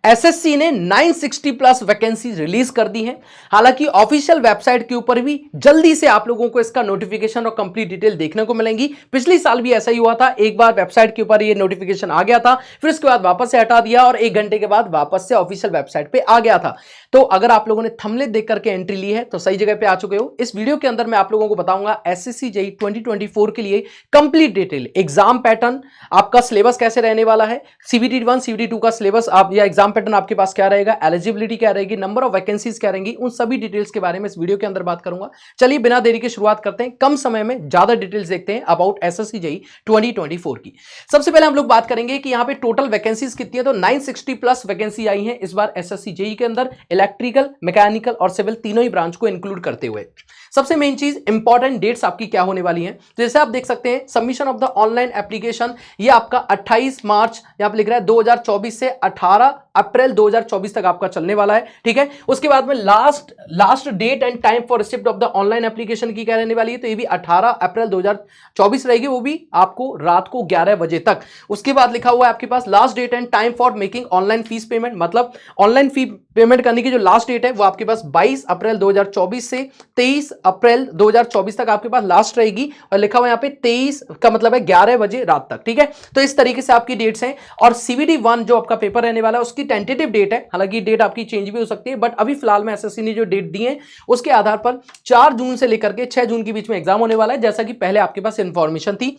SSC ने 960 plus vacancy release कर दी हैं। हालांकि ऑफिशियल वेबसाइट के ऊपर भी जल्दी से आप लोगों को इसका नोटिफिकेशन और कंप्लीट डिटेल देखने को मिलेंगी। पिछले साल भी ऐसा ही हुआ था, एक बार वेबसाइट के ऊपर ये नोटिफिकेशन आ गया था, फिर उसके बाद वापस से हटा दिया और 1 घंटे के बाद वापस से ऑफिशियल वेबसाइट पे आ गया था। तो अगर आप लोगों ने थंबनेल देख करके एंट्री ली है तो सही जगह पे आ चुके हो। इस वीडियो के अंदर मैं आप लोगों को बताऊंगा एसएससी जेईई 2024 के लिए कंप्लीट डिटेल, एग्जाम पैटर्न, आपका सिलेबस कैसे रहने वाला है, सीबीटी 1 सीबीटी 2 का सिलेबस आप या एग्जाम पैटर्न आपके पास क्या रहेगा, एलिजिबिलिटी क्या रहेगी, नंबर ऑफ वैकेंसीज क्या रहेंगी, उन सभी डिटेल्स के बारे में इस वीडियो के अंदर बात करूंगा। चलिए बिना देरी के शुरुआत करते हैं, कम समय में ज्यादा डिटेल्स देखते हैं अबाउट एसएससी जेईई 2024 की। सबसे पहले हम लोग बात करेंगे कि यहां पे टोटल वैकेंसीज कितनी है। तो 960 प्लस वैकेंसी आई है इस बार एसएससी जेईई के अंदर, इलेक्ट्रिकल, मैकेनिकल और सिविल तीनों ही ब्रांच को इंक्लूड करते हुए। सबसे मेन चीज, इंपॉर्टेंट डेट्स आपकी क्या होने वाली हैं। तो जैसे आप देख सकते हैं, submission of the online application ये आपका 28 मार्च यहां पे लिख रहा है 2024 से 18 अप्रैल 2024 तक आपका चलने वाला है। ठीक है, उसके बाद में last date and time for receipt of the online application की क्या रहने वाली है, तो ये भी 18 अप्रैल 2024 रहेगी, वो भी आपको रात को 11 बजे तक। उसके बाद लिखा हुआ है आपके पास last date and time for making online fees payment, मतलब ऑनलाइन फी पेमेंट करने की जो लास्ट डेट है वो आपके पास 22 अप्रैल 2024 से 23 अप्रैल 2024 तक आपके पास लास्ट रहेगी। और लिखा हुआ है यहाँ पे 23 का मतलब है 11 बजे रात तक। ठीक है, तो इस तरीके से आपकी डेट्स हैं। और सीबीटी 1 जो आपका पेपर रहने वाला है उसकी टेंटेटिव डेट है, हालांकि डेट आपकी चेंज भी हो सकती है, बट अभी फिलहाल में एसएससी ने जो डेट दी है उसके आधार पर 4 जून से लेकर के 6 जून के बीच में एग्जाम होने वाला है, जैसा कि पहले आपके पास इंफॉर्मेशन थी।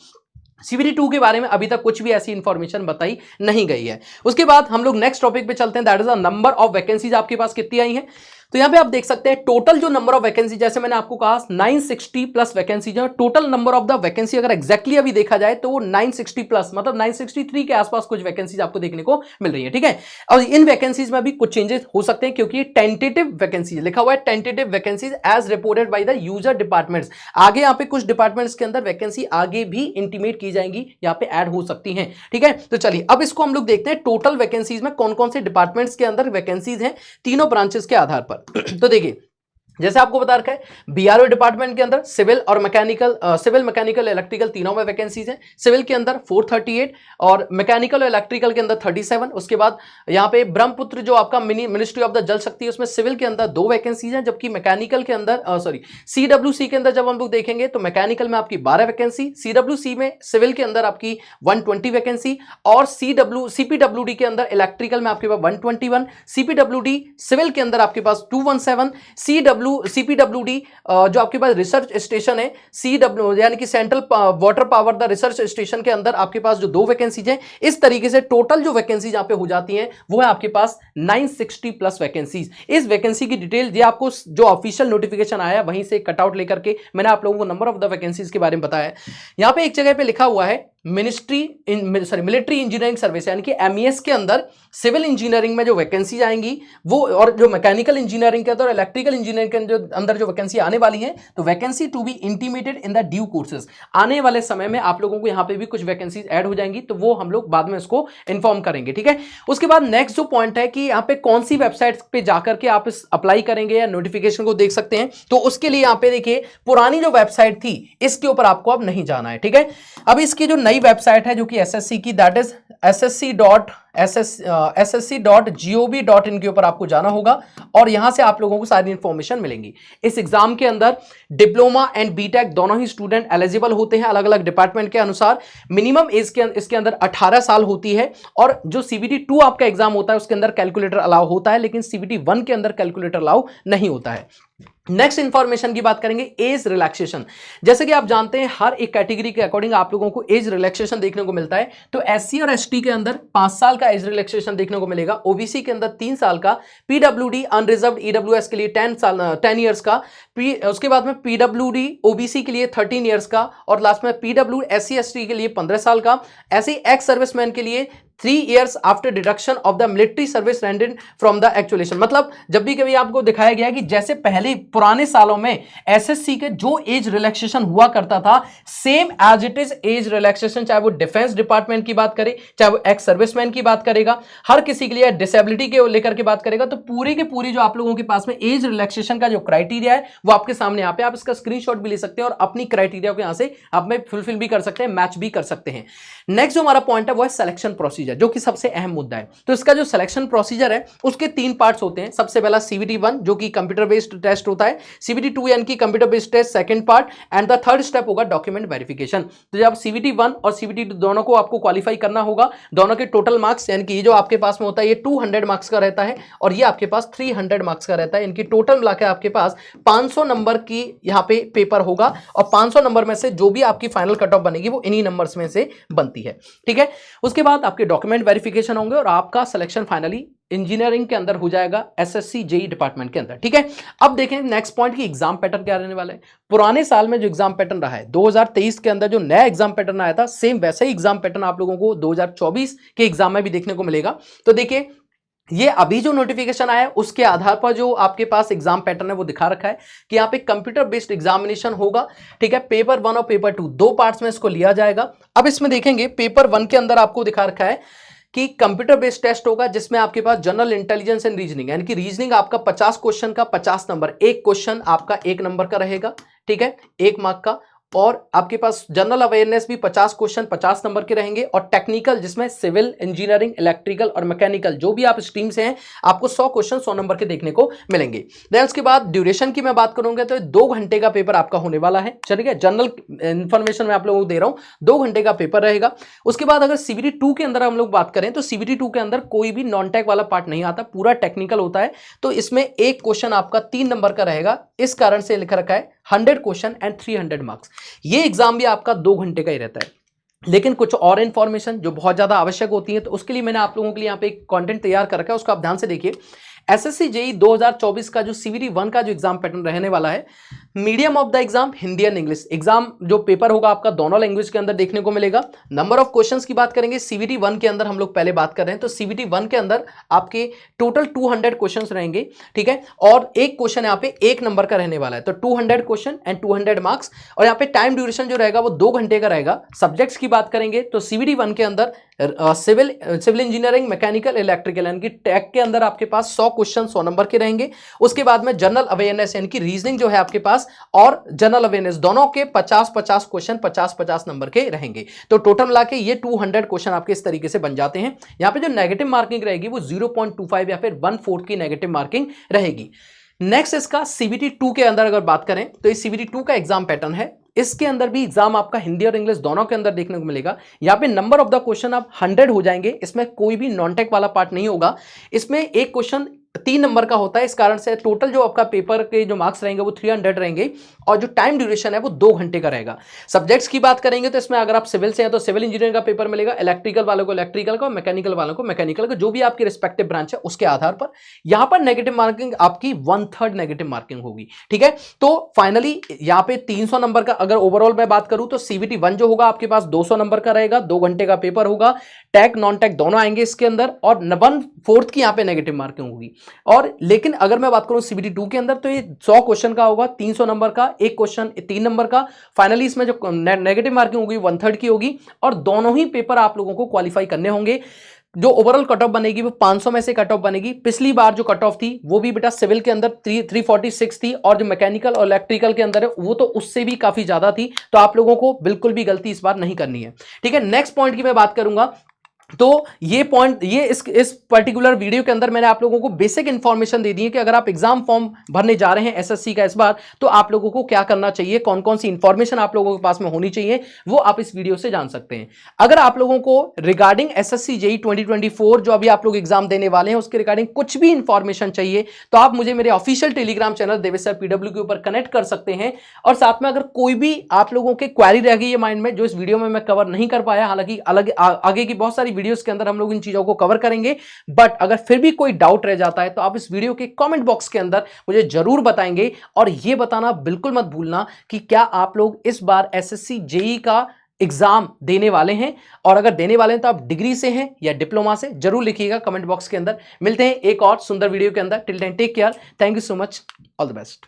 सीबीटी 2 के बारे में अभी तक कुछ भी ऐसी इंफॉर्मेशन बताई नहीं गई है। उसके बाद हम लोग नेक्स्ट टॉपिक पे चलते हैं, that is the number of vacancies आपके पास कितनी आई हैं। तो यहां पे आप देख सकते हैं टोटल जो नंबर ऑफ वैकेंसी, जैसे मैंने आपको कहा 960 प्लस वैकेंसी, जो total number of the vacancy अगर एग्जैक्टली अभी देखा जाए तो वो 960 प्लस मतलब 963 के आसपास कुछ वैकेंसीज आपको देखने को मिल रही है। ठीक है, और इन वैकेंसीज में भी कुछ चेंजेस हो सकते हैं क्योंकि टेंटेटिव वैकेंसीज लिखा हुआ है, tentative vacancies as reported by the user departments. आगे यहाँ पे कुछ डिपार्टमेंट्स के अंदर वैकेंसी आगे भी इंटीमेट की जाएंगी, यहाँ पे ऐड हो सकती हैं। ठीक है, तो चलिए अब इसको हम लोग देखते हैं टोटल वैकेंसीज में कौन कौन से डिपार्टमेंट्स के अंदर वैकेंसीज हैं तीनों ब्रांचेस के आधार पर। तो देखिए, जैसे आपको बता रखा है बीआरओ डिपार्टमेंट के अंदर सिविल और मैकेनिकल, सिविल मैकेनिकल इलेक्ट्रिकल तीनों में वैकेंसीज हैं। सिविल के अंदर 438 और मैकेनिकल और इलेक्ट्रिकल के अंदर 37। उसके बाद यहाँ पे ब्रह्मपुत्र जो आपका मिनिस्ट्री ऑफ द जल शक्ति है उसमें सिविल के अंदर 2 वैकेंसीज हैं, जबकि मैकेनिकल के अंदर सीडब्ल्यूसी के अंदर जब हम लोग देखेंगे तो मैकेनिकल में आपकी 12 वैकेंसी, सीडब्ल्यूसी में सिविल के अंदर आपकी 120 वैकेंसी और सीपीडब्ल्यूडी के अंदर इलेक्ट्रिकल में आपके पास 121, सीपीडब्ल्यूडी सिविल के अंदर आपके पास 217, सीपीडब्ल्यूडी जो आपके पास रिसर्च स्टेशन है सीडब्ल्यू यानी कि central water power the research station के अंदर आपके पास जो 2 वैकेंसीज हैं। इस तरीके से टोटल जो वैकेंसीज यहां पे हो जाती हैं वो है आपके पास 960 प्लस वैकेंसीज। इस वैकेंसी की डिटेल ये आपको जो ऑफिशियल नोटिफिकेशन आया वहीं से कटआउट लेकर के मैंने आप लोगों को नंबर ऑफ द वैकेंसीज के बारे में बताया। यहां पे एक जगह पे लिखा हुआ है मिलिट्री इंजीनियरिंग सर्विस यानी कि एमईएस के अंदर सिविल इंजीनियरिंग में जो वैकेंसी आएंगी वो, और जो मैकेनिकल इंजीनियरिंग के अंदर इलेक्ट्रिकल इंजीनियरिंग के अंदर जो वैकेंसी आने वाली है, तो vacancy to be intimated in the due courses. आने वाले समय में आप लोगों को यहां पे भी कुछ वैकेंसीज ऐड हो जाएंगी, तो वो हम लोग बाद में इसको इन्फॉर्म करेंगे। ठीक है, उसके बाद नेक्स्ट जो पॉइंट है कि यहाँ पे कौन सी वेबसाइट पे जाकर के आप इस अप्लाई करेंगे या नोटिफिकेशन को देख सकते हैं। तो उसके लिए यहाँ पे देखिए पुरानी जो वेबसाइट थी इसके ऊपर आपको अब नहीं जाना है। ठीक है, अब इसकी जो नई वेबसाइट है जो कि एसएससी की, दैट इज ssc.gov.in के ऊपर आपको जाना होगा और यहां से आप लोगों को सारी इंफॉर्मेशन मिलेंगी। इस एग्जाम के अंदर डिप्लोमा एंड बीटेक दोनों ही स्टूडेंट एलिजिबल होते हैं अलग अलग डिपार्टमेंट के अनुसार। मिनिमम एज के इसके अंदर 18 साल होती है और जो सीबीटी 2 आपका एग्जाम होता है उसके अंदर कैलकुलेटर अलाउ होता है, लेकिन सीबीटी 1 के अंदर कैलकुलेटर अलाउ नहीं होता है। नेक्स्ट इंफॉर्मेशन की बात करेंगे, एज रिलैक्सेशन। जैसे कि आप जानते हैं हर एक कैटेगरी के अकॉर्डिंग आप लोगों को एज रिलैक्सेशन देखने को मिलता है। तो एससी और एसटी के अंदर 5 साल का एज रिलैक्सेशन देखने को मिलेगा, ओबीसी के अंदर 3 साल का, पीडब्ल्यूडी अनरिजर्व्ड ईडब्ल्यूएस के लिए 10 ईयर्स का, उसके बाद में पीडब्ल्यूडी ओबीसी के लिए 13 ईयर्स का और लास्ट में पीडब्ल्यू एससी एसटी के लिए 15 साल का। ऐसे ही एक्स सर्विसमैन के लिए 3 years after deduction of the military service rendered from the actuation. मतलब जब भी कभी आपको दिखाया गया कि जैसे पहले पुराने सालों में एसएससी के जो एज रिलैक्सेशन हुआ करता था same as it is as relaxation, चाहे वो डिफेंस डिपार्टमेंट की बात करे, चाहे वो एक्स सर्विसमैन की बात करेगा, हर किसी के लिए डिसेबिलिटी के लेकर के बात करेगा, तो पूरी की पूरी जो आप लोगों के पास में एज रिलैक्सेशन का जो क्राइटेरिया है वो आपके सामने यहाँ पे आप इसका स्क्रीनशॉट भी ले सकते हैं और अपनी क्राइटेरिया को यहाँ से आप में फुलफिल भी कर सकते हैं, मैच भी कर सकते हैं। नेक्स्ट जो हमारा पॉइंट है वो है सिलेक्शन प्रोसीजर। प्रोसीजर, जो कि सबसे अहम मुद्दा है। तो इसका जो सिलेक्शन प्रोसीजर है उसके 3 पार्ट्स होते हैं। सबसे पहला CBT 1 जो कि कंप्यूटर बेस्ड टेस्ट होता है, CBT 2 यानी कि computer based test second part, and the third step होगा डॉक्यूमेंट वेरिफिकेशन। तो जब CBT 1 और CBT 2 दोनों को आपको क्वालिफाई करना होगा, दोनों के टोटल मार्क्स यानी कि ये जो आपके पास में होता है ये 200 मार्क्स का रहता है और ये आपके पास 300 मार्क्स का रहता है। इनकी टोटल मिलाकर आपके पास 500 नंबर की यहाँ पे पेपर होगा और 500 नंबर में से जो भी आपकी फाइनल कट ऑफ बनेगी वो इन्हीं नंबर्स में से बनती है। ठीक है, उसके बाद आपके डॉक्यूमेंट वेरिफिकेशन होंगे और आपका सिलेक्शन फाइनली इंजीनियरिंग के अंदर हो जाएगा, SSC JEE डिपार्टमेंट के अंदर। ठीक है, अब देखें नेक्स्ट पॉइंट की एग्जाम पैटर्न क्या रहने वाला है। पुराने साल में जो एग्जाम पैटर्न रहा है 2023 के अंदर जो नया एग्जाम पैटर्न आया था, सेम वैसा ही एग्जाम पैटर्न आप लोगों को 2024 के एग्जाम में भी देखने को मिलेगा। तो देखिए ये अभी जो नोटिफिकेशन आया है उसके आधार पर जो आपके पास एग्जाम पैटर्न है वो दिखा रखा है कि यहाँ पे कंप्यूटर बेस्ड एग्जामिनेशन होगा। ठीक है, पेपर 1 और पेपर 2 दो पार्ट्स में इसको लिया जाएगा। अब इसमें देखेंगे पेपर 1 के अंदर आपको दिखा रखा है कि कंप्यूटर बेस्ड टेस्ट होगा जिसमें आपके पास जनरल इंटेलिजेंस एंड रीजनिंग यानी कि रीजनिंग आपका 50 क्वेश्चन का 50 नंबर, एक क्वेश्चन आपका 1 नंबर का रहेगा। ठीक है, 1 मार्क का, और आपके पास जनरल अवेयरनेस भी 50 क्वेश्चन 50 नंबर के रहेंगे, और टेक्निकल जिसमें सिविल इंजीनियरिंग इलेक्ट्रिकल और मैकेनिकल जो भी आप स्ट्रीम से हैं आपको 100 क्वेश्चन 100 नंबर के देखने को मिलेंगे। देन उसके बाद ड्यूरेशन की मैं बात करूंगा तो 2 घंटे का पेपर आपका होने वाला है। चलिए जनरल इंफॉर्मेशन मैं आप लोगों को दे रहा हूं, 2 घंटे का पेपर रहेगा। उसके बाद अगर CBT 2 के अंदर हम लोग बात करें तो CBT 2 के अंदर कोई भी नॉन टेक वाला पार्ट नहीं आता, पूरा टेक्निकल होता है। तो इसमें एक क्वेश्चन आपका 3 नंबर का रहेगा, इस कारण से लिखा रखा है 100 क्वेश्चन एंड 300 मार्क्स। ये एग्जाम भी आपका 2 घंटे का ही रहता है। लेकिन कुछ और इंफॉर्मेशन जो बहुत ज्यादा आवश्यक होती है तो उसके लिए मैंने आप लोगों के लिए यहाँ पे एक कंटेंट तैयार कर रखा है, उसको आप ध्यान से देखिए। SSC JEE 2024 का जो CBT 1 का जो एग्जाम पैटर्न रहने वाला है, medium of the exam Hindi and English, exam जो पेपर होगा आपका दोनों लैंग्वेज के अंदर देखने को मिलेगा। नंबर ऑफ क्वेश्चंस की बात करेंगे CBT 1 के अंदर हम लोग पहले बात कर रहे हैं तो CBT 1 के अंदर आपके टोटल 200 क्वेश्चंस रहेंगे। ठीक है, और एक क्वेश्चन यहाँ पे 1 नंबर का रहने वाला है, तो 200 क्वेश्चन एंड 200 मार्क्स। और यहाँ पे टाइम ड्यूरेशन जो रहेगा वो 2 घंटे का रहेगा। सब्जेक्ट्स की बात करेंगे तो CBT 1 के अंदर सिविल इंजीनियरिंग मैकेनिकल इलेक्ट्रिकल यानी कि टेक के अंदर आपके पास 100 क्वेश्चन 100 नंबर के रहेंगे। उसके बाद में जनरल अवेयरनेस यानी कि रीजनिंग जो है आपके पास और जनरल अवेयरनेस दोनों के 50-50 क्वेश्चन 50-50 नंबर के रहेंगे। तो टोटल मिला के ये 200 क्वेश्चन आपके इस तरीके से बन जाते हैं। यहाँ पे जो नेगेटिव मार्किंग रहेगी वो 0.25 या फिर 1/4 की नेगेटिव मार्किंग रहेगी। नेक्स्ट इसका CBT 2 के अंदर अगर बात करें तो ये CBT 2 का एग्जाम पैटर्न है, इसके अंदर भी एग्जाम आपका हिंदी और इंग्लिश दोनों के अंदर देखने को मिलेगा। यहाँ पे नंबर ऑफ द क्वेश्चन आप 100 हो जाएंगे, इसमें कोई भी नॉन टेक वाला पार्ट नहीं होगा। इसमें एक क्वेश्चन 3 नंबर का होता है, इस कारण से टोटल जो आपका पेपर के जो मार्क्स रहेंगे वो 300 रहेंगे और जो टाइम ड्यूरेशन है वो 2 घंटे का रहेगा। सब्जेक्ट्स की बात करेंगे तो इसमें अगर आप सिविल से हैं तो सिविल इंजीनियरिंग का पेपर मिलेगा, इलेक्ट्रिकल वालों को इलेक्ट्रिकल का, मैकेनिकल वालों को मैकेनिकल का, जो भी आपकी रिस्पेक्टिव ब्रांच है उसके आधार पर। यहां पर नेगेटिव मार्किंग आपकी 1/3 नेगेटिव मार्किंग होगी। ठीक है, तो फाइनली यहाँ पे 300 नंबर का अगर ओवरऑल मैं बात करूं तो CBT 1 जो होगा आपके पास 200 नंबर का रहेगा, 2 घंटे का पेपर होगा, टेक नॉन टेक दोनों आएंगे इसके अंदर, और 1/4 की यहाँ पे नेगेटिव मार्किंग होगी। और लेकिन अगर मैं बात करूं CBT 2 के अंदर तो ये 100 क्वेश्चन का होगा, 300 नंबर का, एक क्वेश्चन 3 नंबर का। फाइनली इसमें जो नेगेटिव मार्किंग होगी 1/3 की होगी और दोनों ही पेपर आप लोगों को क्वालिफाई करने होंगे। जो ओवरऑल कट ऑफ बनेगी वो 500 में से कट ऑफ बनेगी। पिछली बार जो कट ऑफ थी वो भी बेटा सिविल के अंदर 346 थी और जो मैकेनिकल और इलेक्ट्रिकल के अंदर है वो तो उससे भी काफी ज्यादा थी। तो आप लोगों को बिल्कुल भी गलती इस बार नहीं करनी है। ठीक है, नेक्स्ट पॉइंट की मैं बात करूंगा तो ये पॉइंट ये इस पर्टिकुलर वीडियो के अंदर मैंने आप लोगों को बेसिक इंफॉर्मेशन दे दी है कि अगर आप एग्जाम फॉर्म भरने जा रहे हैं SSC का इस बार तो आप लोगों को क्या करना चाहिए, कौन कौन सी इंफॉर्मेशन आप लोगों के पास में होनी चाहिए वो आप इस वीडियो से जान सकते हैं। अगर आप लोगों को रिगार्डिंग SSC JEE 2024 जो अभी आप लोग एग्जाम देने वाले हैं उसके रिगार्डिंग कुछ भी इंफॉर्मेशन चाहिए तो आप मुझे मेरे official Telegram channel Devesh sir PW के ऊपर कनेक्ट कर सकते हैं। और साथ में अगर कोई भी आप लोगों के क्वेरी रह गई है माइंड में जो इस वीडियो में मैं कवर नहीं कर पाया, हालांकि अलग आगे की बहुत सारी वीडियोस के अंदर हम लोग इन चीजों को कवर करेंगे, बट अगर फिर भी कोई डाउट रह जाता है तो आप इस वीडियो के कमेंट बॉक्स के अंदर मुझे जरूर बताएंगे। और यह बताना बिल्कुल मत भूलना कि क्या आप लोग इस बार SSC JEE का एग्जाम देने वाले हैं, और अगर देने वाले हैं तो आप डिग्री से हैं या डिप्लोमा से, जरूर लिखिएगा कमेंट बॉक्स के अंदर। मिलते हैं एक और सुंदर वीडियो के अंदर। Till then take care, thank you so much, all the best.